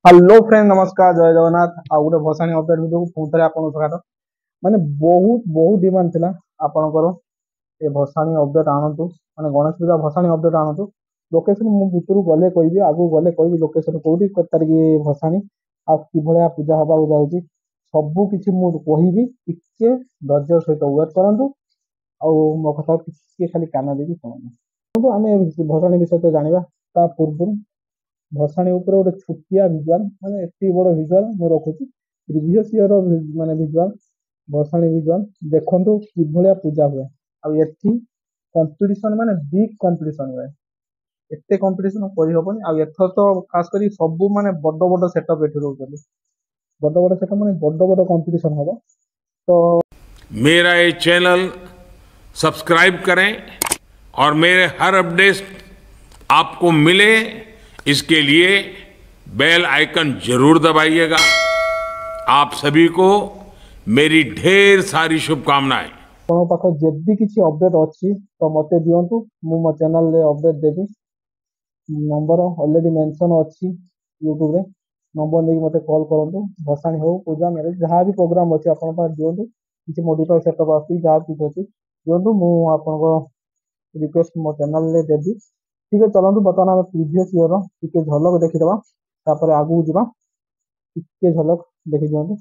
Hello friend, नमस्कार, जय जगन्नाथ। आ गोटे भसाणी अपडेट भिडियो को पुणी थे आपको स्वागत। माने बहुत बहुत डिमांड थिला आपनकर ए भसाणी अपडेट आणतु, माने गणेश पूजा भसाणी अपडेट आणतु। लोकेशन मु भितरु गले कहबी, आगु गले कहबी लोकेशन कोठी कत तारिख भसाणी आ कि भलिया पूजा हबा जाउची सब किछि मु कहबी। टिके धैर्य सहित वेट करंतु आ मो कथा टिके खाली कान देकी सुनंतु। କିନ୍ତୁ ଆମେ ଭସାଣୀ ବିଷୟ ତ ଜାଣିବା ତା ପୂର୍ବରୁ ଭସାଣୀ ଉପରେ ଗୋଟେ ଛୋଟିଆ ଭିଜୁଆଲ, ମାନେ ଏତେ ବଡ ଭିଜୁଆଲ ମୁଁ ରଖୁଛି ପ୍ରିଭିୟସ ଇୟର ମାନେ ଭିଜୁଆଲ, ଭସାଣୀ ଭିଜୁଆଲ ଦେଖନ୍ତୁ କିଭଳିଆ ପୂଜା ହୁଏ। ଆଉ ଏଠି କମ୍ପିଟିସନ ମାନେ ବିଗ୍ କମ୍ପିଟିସନ ହୁଏ, ଏତେ କମ୍ପିଟିସନ କରିହବନି। ଆଉ ଏଥର ତ ଖାସ କରି ସବୁ ମାନେ ବଡ ବଡ ସେଟଅପ ଏଠି ରହୁଛନ୍ତି, ବଡ ବଡ ସେଟଅପ ମାନେ ବଡ ବଡ କମ୍ପିଟିସନ ହବ। ତ मेरा ये चैनल सब्सक्राइब करें और मेरे हर अपडेट आपको मिले, इसके लिए बेल आइकन जरूर दबाइएगा। आप सभी को मेरी ढेर सारी शुभकामनाएं। ଆପଣଙ୍କ ପାଖରେ ଯଦି କିଛି ଅପଡେଟ୍ ଅଛି ତ ମୋତେ ଦିଅନ୍ତୁ, ମୁଁ ମୋ ଚ୍ୟାନେଲରେ ଅପଡେଟ୍ ଦେବି। ନମ୍ବର ଅଲରେଡି ମେନସନ୍ ଅଛି ୟୁଟ୍ୟୁବରେ, ନମ୍ବର ନେଇକି ମୋତେ କଲ୍ କରନ୍ତୁ। ଭସାଣି ହଉ, ପୂଜା, ମ୍ୟାରେଜ ଯାହା ବି ପ୍ରୋଗ୍ରାମ୍ ଅଛି ଆପଣଙ୍କ ପାଖରେ ଦିଅନ୍ତୁ। କିଛି ମୋଡିଫାଏ ସେଟଅପ୍ ଆସୁଛି, ଯାହା କିଛି ଅଛି ଦିଅନ୍ତୁ, ମୁଁ ଆପଣଙ୍କ ରିକ୍ୱେଷ୍ଟ ମୋ ଚ୍ୟାନେଲରେ ଦେବି। ଠିକ୍ ଅଛି, ଚଲନ୍ତୁ ବର୍ତ୍ତମାନ ଆମେ ପ୍ରିଭିୟସ୍ ଇୟର ଟିକେ ଝଲକ ଦେଖିଦେବା, ତାପରେ ଆଗକୁ ଯିବା। ଟିକେ ଝଲକ ଦେଖି ଦିଅନ୍ତୁ।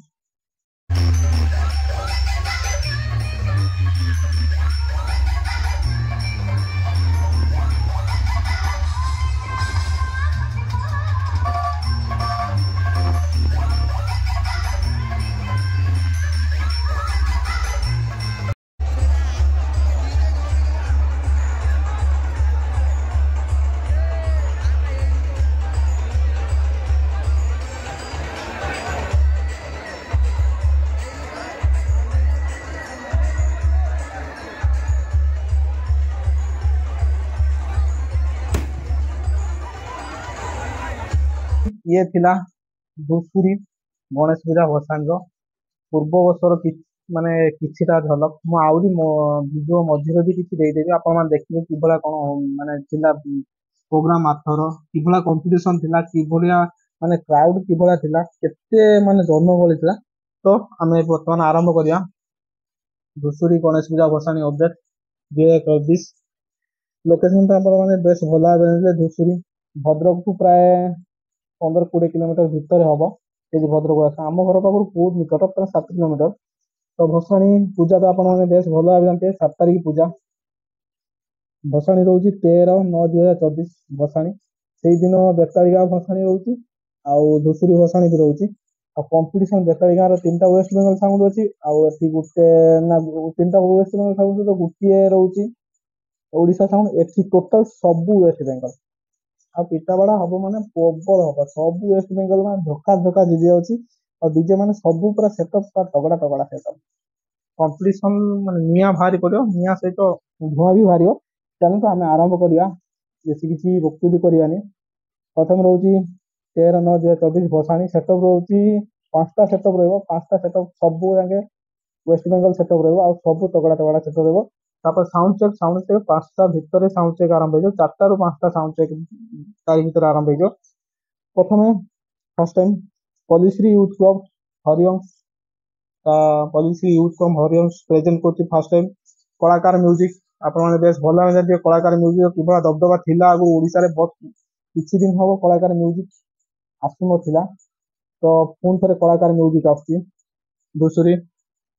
ଇଏ ଥିଲା ଧୂସୁରୀ ଗଣେଶ ପୂଜା ଭସାଣିର ପୂର୍ବ ବର୍ଷର ମାନେ କିଛିଟା ଝଲକ। ମୁଁ ଆହୁରି ଭିଡ଼ିଓ ମଝିରେ ବି କିଛି ଦେଇଦେବି, ଆପଣମାନେ ଦେଖିବେ କିଭଳିଆ କ'ଣ ମାନେ ଥିଲା ପ୍ରୋଗ୍ରାମ। ଆରଥର କିଭଳିଆ କମ୍ପିଟିସନ ଥିଲା, କିଭଳିଆ ମାନେ କ୍ରାଉଡ କିଭଳିଆ ଥିଲା, କେତେ ମାନେ ଜନଗହଳି ଥିଲା। ତ ଆମେ ବର୍ତ୍ତମାନ ଆରମ୍ଭ କରିବା ଧୂସୁରୀ ଗଣେଶ ପୂଜା ଭସାଣି ଅପଡେଟ 2024। ଲୋକେସନଟା ଆମର ମାନେ ବେଶ ଭଲ ଭାବେ ଜାଣିଲେ, ଧୂସୁରୀ ଭଦ୍ରକଠୁ ପ୍ରାୟ 15-20 କିଲୋମିଟର ଭିତରେ ହବ। ଯଦି ଭଦ୍ରକ ଆସ, ଆମ ଘର ପାଖରୁ ବହୁତ ନିକଟ, ପ୍ରାୟ 7 କିଲୋମିଟର। ତ ଭସାଣି ପୂଜା ତ ଆପଣମାନେ ବେଶ ଭଲ ଭାବେ ଜାଣିଥିବେ। 7 ତାରିଖ ପୂଜା, ଭସାଣି ରହୁଛି 13/9/2024 ଭସାଣି। ସେଇଦିନ ବେତାଳି ଗାଁ ଭସାଣି ରହୁଛି, ଆଉ ଧୂସୁରୀ ଭସାଣି ବି ରହୁଛି। ଆଉ କମ୍ପିଟିସନ ବେତାଳି ଗାଁର 3ଟା ୱେଷ୍ଟ ବେଙ୍ଗଲ ସାଉଣ୍ଡ ଅଛି, ଆଉ ଏଠି ଗୋଟେ ନା 3ଟା ୱେଷ୍ଟ ବେଙ୍ଗଲ ସାଉଣ୍ଡ ସହିତ ଗୋଟିଏ ରହୁଛି ଓଡ଼ିଶା ସାଉଣ୍ଡ। ଏଠି ଟୋଟାଲ ସବୁ ୱେଷ୍ଟ ବେଙ୍ଗଲ। ଆଉ ପିଠାବାଡା ହବ ମାନେ ପ୍ରବଳ ହବ, ସବୁ ୱେଷ୍ଟ ବେଙ୍ଗଲ ମାନେ ଧୋକା ଧୋକା ଡିଜେ ଅଛି। ଆଉ ଡିଜେ ମାନେ ସବୁ ପୁରା ସେଟଅପ, ପୁରା ତଗଡା ତଗଡା ସେଟଅପ। କମ୍ପିଟିସନ ମାନେ ନିଆଁ ବାହାରି ପଡିବ, ନିଆଁ ସହିତ ଧୂଆଁ ବି ବାହାରିବ। ଚାଲନ୍ତୁ ଆମେ ଆରମ୍ଭ କରିବା, ବେଶୀ କିଛି ବକ୍ତୃତି କରିବାନି। ପ୍ରଥମ ରହୁଛି 13/9/2024 ଭସାଣି। ସେଟଅପ ରହୁଛି 5ଟା ସେଟଅପ ରହିବ, 5ଟା ସେଟଅପ ସବୁ ଯାକେ ୱେଷ୍ଟ ବେଙ୍ଗଲ ସେଟଅପ ରହିବ, ଆଉ ସବୁ ତଗଡା ତଗଡା ସେଟଅପ ରହିବ। ତାପରେ ସାଉଣ୍ଡ ଚେକ୍ 5ଟା ଭିତରେ ସାଉଣ୍ଡ ଚେକ୍ ଆରମ୍ଭ ହେଇଯିବ। 4ଟାରୁ 5ଟା ସାଉଣ୍ଡ ଚେକ୍ ତାରି ଭିତରେ ଆରମ୍ଭ ହେଇଯିବ। ପ୍ରଥମେ first time Pallishree youth club Hariom, Pallishree youth club Hariom present କରୁଛି ଫାର୍ଷ୍ଟ ଟାଇମ୍ କଳାକାର ମ୍ୟୁଜିକ। ଆପଣମାନେ ବେଶ ଭଲ ଭାବେ ଜାଣିଥିବେ କଳାକାର ମ୍ୟୁଜିକ କିଭଳିଆ ଦବଦବା ଥିଲା ଆଗରୁ ଓଡ଼ିଶାରେ। କିଛି ଦିନ ହବ କଳାକାର ମ୍ୟୁଜିକ ଆସୁନଥିଲା, ତ ପୁଣି ଥରେ କଳାକାର ମ୍ୟୁଜିକ ଆସୁଛି ଧୂସୁରୀ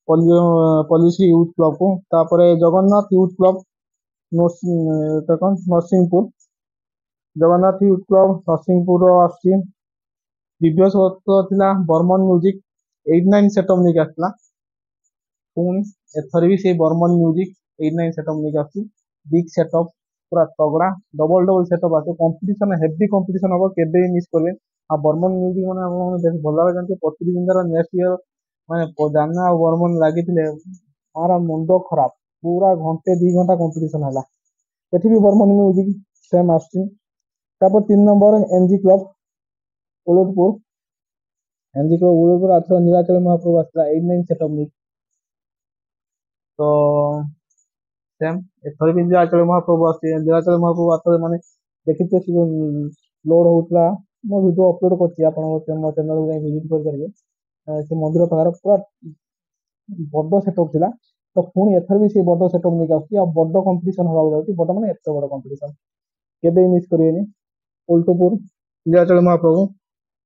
ପଲିଶ୍ରୀ ୟୁଥ କ୍ଲବକୁ। ତାପରେ Jagannath youth club Narasinghpur, Jagannath youth club Narasinghpur ଆସୁଛି। ପ୍ରିଭିୟସ୍ ବର୍ଷ ଥିଲା ବର୍ମନ ମ୍ୟୁଜିକ, 89 ସେଟଅପ ନେଇକି ଆସିଥିଲା। ପୁଣି ଏଥର ବି ସେଇ ବର୍ମନ ମ୍ୟୁଜିକ 89 ସେଟଅପ ନେଇକି ଆସୁଛି। ବିଗ୍ ସେଟଅପ, ପୁରା ତଗଡା, ଡବଲ ସେଟଅପ ଆସିବ। କମ୍ପିଟିସନ ହେଭି କମ୍ପିଟିସନ ହବ, କେବେ ବି ମିସ୍ କରିବେ। ଆଉ ବର୍ମନ ମ୍ୟୁଜିକ ମାନେ ଆପଣ ବେଶ ଭଲ ଭାବେ ଜାଣିଥିବେ। ପ୍ରତିଦ୍ୱନ୍ଦ୍ୱିତାର ନେକ୍ସଟ ଇୟର ମାନେ ଜାନା ଆଉ ବର୍ମନ ଲାଗିଥିଲେ, ତାର ମୁଣ୍ଡ ଖରାପ। ପୁରା 1-2 ଘଣ୍ଟା କମ୍ପିଟିସନ ହେଲା। ଏଠି ବି ବର୍ମନ ମ୍ୟୁଜିକ ସେମ୍ ଆସୁଛି। ତାପରେ 3 number NG club Olatpur. NG club Olatpur ଆଥର ନୀଳାଚଳ ମହାପ୍ରଭୁ ଆସିଥିଲା 89 ସେଟଅପ ନେଇକି। ତ ସେମ୍ ଏଥର ବି ନୀଳାଚଳ ମହାପ୍ରଭୁ ଆସୁଛି। ନୀଳାଚଳ ମହାପ୍ରଭୁ ଆଥର ମାନେ ଦେଖିଥିବେ ସେ ଯୋଉ ଲୋଡ ହଉଥିଲା ମୋ ଭିଡ଼ିଓ ଅପଲୋଡ଼ କରିଛି, ଆପଣଙ୍କ ମୋ ଚ୍ୟାନେଲକୁ ଯାଇ ଭିଜିଟ୍ କରିପାରିବେ। ସେ ମନ୍ଦିର ପାଖରେ ପୁରା ବଡ଼ ସେଟଅପ୍ ଥିଲା। ତ ପୁଣି ଏଥର ବି ସେ ବଡ଼ ସେଟଅପ୍ ନେଇକି ଆସୁଛି, ଆଉ ବଡ଼ କମ୍ପିଟିସନ୍ ହେବାକୁ ଯାଉଛି। ବଡ଼ ମାନେ ଏତେ ବଡ଼ କମ୍ପିଟିସନ୍ କେବେ ବି ମିସ୍ କରିବେନି। ଉଲ୍ଟୁପୁର ନୀଳାଚଳ ମହାପ୍ରଭୁ,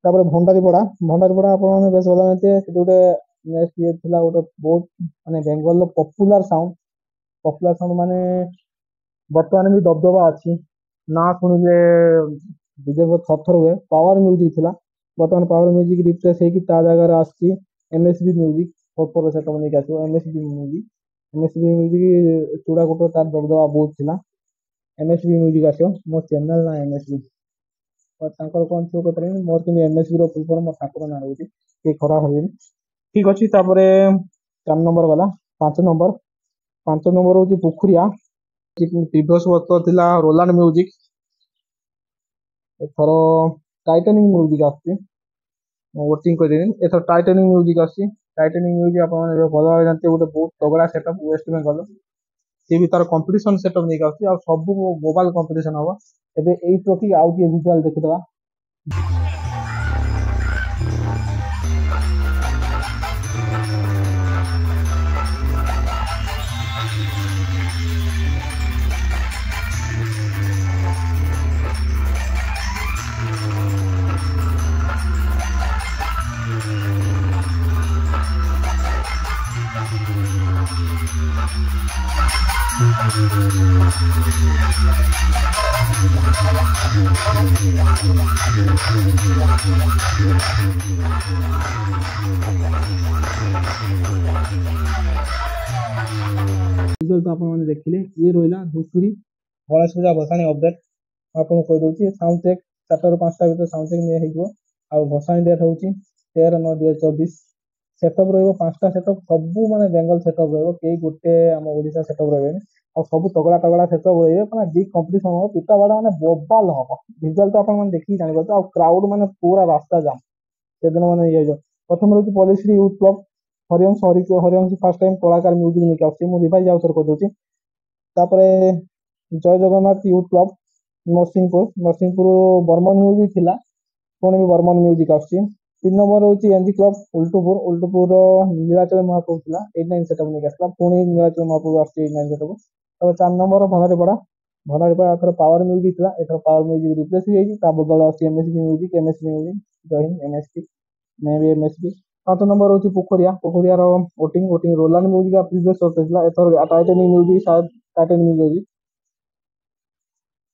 ତାପରେ ଭଣ୍ଡାରୀପଡ଼ା ଆପଣମାନେ ବେଶ ଭଲ ଜାଣିଥିବେ। ସେଠି ଗୋଟେ ନେକ୍ସଟ ଇଏ ଥିଲା, ଗୋଟେ ବହୁତ ମାନେ ବେଙ୍ଗଲର ପପୁଲାର ସାଉଣ୍ଡ ମାନେ ବର୍ତ୍ତମାନ ବି ଦବଦବା ଅଛି। ନା ଶୁଣିଲେ ବିଜେପି ଥରଥର ହୁଏ। ପାୱାର ମ୍ୟୁଜିକ୍ ଥିଲା, ବର୍ତ୍ତମାନ ପାୱାର ମ୍ୟୁଜିକ୍ ରିପ୍ଲେସ୍ ହେଇକି ତା ଜାଗାରେ ଆସିଛି MSB ମ୍ୟୁଜିକ୍। ପୋପର ସେଟଅପ୍ ନେଇକି ଆସିବ MSB ମ୍ୟୁଜିକ୍ ଚୂଡ଼ାକୋଟ, ତାର ଦବଦବା ବହୁତ ଥିଲା। MSB ମ୍ୟୁଜିକ୍ ଆସିବ, ମୋ ଚ୍ୟାନେଲ ନା MSB, ତାଙ୍କର କ'ଣ ଥିବ କହିପାରିବିନି। ମୋର କିନ୍ତୁ MSB ର ଫୁଲ୍ ଫର୍ମ ମୋ ଠାକୁର ନାଁ ରହୁଛି, କିଏ ଖରାପ ଭାବିବେନି। ଠିକ୍ ଅଛି, ତାପରେ 4 ନମ୍ବର ଗଲା। 5 ନମ୍ବର ହଉଛି ପୋଖରିଆ। ପ୍ରିଭିୟସ୍ ବର୍ଷ ଥିଲା ରୋଲାଣ୍ଡ ମ୍ୟୁଜିକ୍, ଏଥର ଟାଇଟାନିକ୍ ମ୍ୟୁଜିକ୍ ଆସୁଛି। ମୁଁ ୱେଟିଂ କରିଦେବି, ଏଥର ଟାଇଟାନିକ୍ ମ୍ୟୁଜିକ୍ ଆସୁଛି। ଟାଇଟାନିକ୍ ମ୍ୟୁଜିକ୍ ଆପଣମାନେ ଭଲ ଭାବେ ଜାଣିଥିବେ, ଗୋଟେ ବହୁତ ତଗଡ଼ା ସେଟଅପ୍ ୱେଷ୍ଟ ବେଙ୍ଗଲ। ସିଏ ବି ତାର କମ୍ପିଟିସନ୍ ସେଟଅପ୍ ନେଇକି ଆସୁଛି, ଆଉ ସବୁ ମୋବାଇଲ କମ୍ପିଟିସନ୍ ହବ। ଏବେ ଏଇ ଟ୍ରଫି ଆଉ ଟିକେ ଭିଜୁଆଲ ଦେଖିଦେବା। ରିଜଲ୍ଟ ଆପଣମାନେ ଦେଖିଲେ। ଇଏ ରହିଲା ଧୂସୁରୀ ଗଣେଶ ପୂଜା ଭସାଣି ଅପଡେଟ୍। ମୁଁ ଆପଣଙ୍କୁ କହିଦେଉଛି, ସାଉଣ୍ଡ ଚେକ୍ 4ଟାରୁ 5ଟା ଭିତରେ ସାଉଣ୍ଡ ଚେକ୍ ହେଇଯିବ। ଆଉ ଭସାଣି ଡେଟ୍ ହେଉଛି 13/9/2024। ସେଟଅପ୍ ରହିବ 5ଟା ସେଟଅପ୍, ସବୁ ମାନେ ବେଙ୍ଗଲ ସେଟଅପ୍ ରହିବ, କେହି ଗୋଟେ ଆମ ଓଡ଼ିଶା ସେଟଅପ୍ ରହିବେନି। ଆଉ ସବୁ ତଗଡ଼ା ସେଟଅପ୍ ରହିବେ, ମାନେ ବିଗ୍ କମ୍ପିଟିସନ୍ ହବ। ପିଟା ବାଡ଼ା ମାନେ ବୋବାଲ ହବ। ରିଜଲ୍ଟ ତ ଆପଣମାନେ ଦେଖିକି ଜାଣିପାରୁଥିବେ। ଆଉ କ୍ରାଉଡ୍ ମାନେ ପୁରା ରାସ୍ତା ଜାମ୍ ସେଦିନ ମାନେ ଇଏ ହେଇଯିବ। ପ୍ରଥମେ ରହୁଛି Pallishree youth club, Haribansh first time କଳାକାର ମ୍ୟୁଜିକ୍ ନେଇକି ଆସୁଛି। ମୁଁ ରିଭାଇଜ୍ ଆଉଥରେ କରିଦେଉଛି। ତାପରେ Jay Jagannath youth club Narasinghpur Barman music ଥିଲା, ପୁଣି ବି ବର୍ମନ ମ୍ୟୁଜିକ୍ ଆସୁଛି। 3 ନମ୍ବର ହଉଛି ଏନ୍ଜି କ୍ଲବ୍ ଉଲ୍ଟୁପୁର ନୀଳାଚଳ ମହାପ୍ରଭୁ ଥିଲା, 8-9 ସେଟଅପ୍ ନେଇକି ଆସିଥିଲା। ପୁଣି ନୀଳାଚଳ ମହାପ୍ରଭୁ ଆସୁଛି 8-9 ସେଟଅପ୍। ତାପରେ 4 ନମ୍ବର ଭଣ୍ଡାରୀପଡ଼ା ଏଥର ପାୱାର ମ୍ୟୁଜିକ୍ ଥିଲା, ଏଥର ପାୱାର ମ୍ୟୁଜିକ୍ ରିପ୍ଲେସ୍ ହେଇଯାଇଛି। ତା ବଦଳରେ ଆସୁଛି MSB ମ୍ୟୁଜିକ୍। ଜୟ ହିନ୍ଦ MSB, ମେ ବି MSB। 5 ନମ୍ବର ହଉଛି ପୋଖରିଆର ଓଟିଂ ରୋଲାଣ୍ଡ ମ୍ୟୁଜିକ୍ ପ୍ରିଭିୟସ୍ ଥିଲା, ଏଥର ଟାଇଟାନିକ୍ ମ୍ୟୁଜିକ୍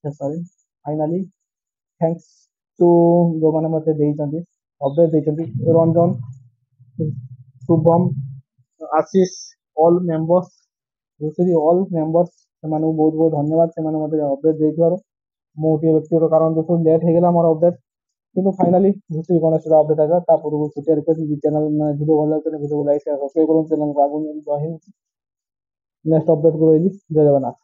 ସରି। ଫାଇନାଲି ଥ୍ୟାଙ୍କ୍ସ ଟୁ ଯୋଉମାନେ ମୋତେ ଦେଇଛନ୍ତି, ଅପଡେଟ୍ ଦେଇଛନ୍ତି, ରଞ୍ଜନ, ଶୁଭମ, ଆଶିଷ, ଅଲ୍ ମେମ୍ବର୍ସ, ସେମାନଙ୍କୁ ବହୁତ ବହୁତ ଧନ୍ୟବାଦ। ସେମାନେ ମୋତେ ଅପଡେଟ୍ ଦେଇଥିବାରୁ। ମୁଁ ଟିକେ ବ୍ୟକ୍ତିଗତ କାରଣ ଦୋଷରୁ ଲେଟ୍ ହେଇଗଲା ମୋର ଅପଡେଟ୍, କିନ୍ତୁ ଫାଇନାଲି ଧୂସୁରୀ ଗଣେଶ ପୂଜା ଅପଡେଟ୍ ଆସିଲା। ତା ପୂର୍ବରୁ ଛୋଟିଆ ରିକ୍ୱେଷ୍ଟ, ଚ୍ୟାନେଲ ଭିଡ଼ିଓ ଭଲ ଲାଗିଲେ ଭିଡ଼ିଓକୁ ଲାଇକ୍ ସେୟାର ସବସ୍କ୍ରାଇବ୍ କରନ୍ତୁ। ଚ୍ୟାନେଲକୁ ଆଗକୁ ଜୟ ହିନ୍ଦ। ନେକ୍ସଟ ଅପଡେଟ୍କୁ ରହିଲି। ଜୟ ଜଗନ୍ନାଥ।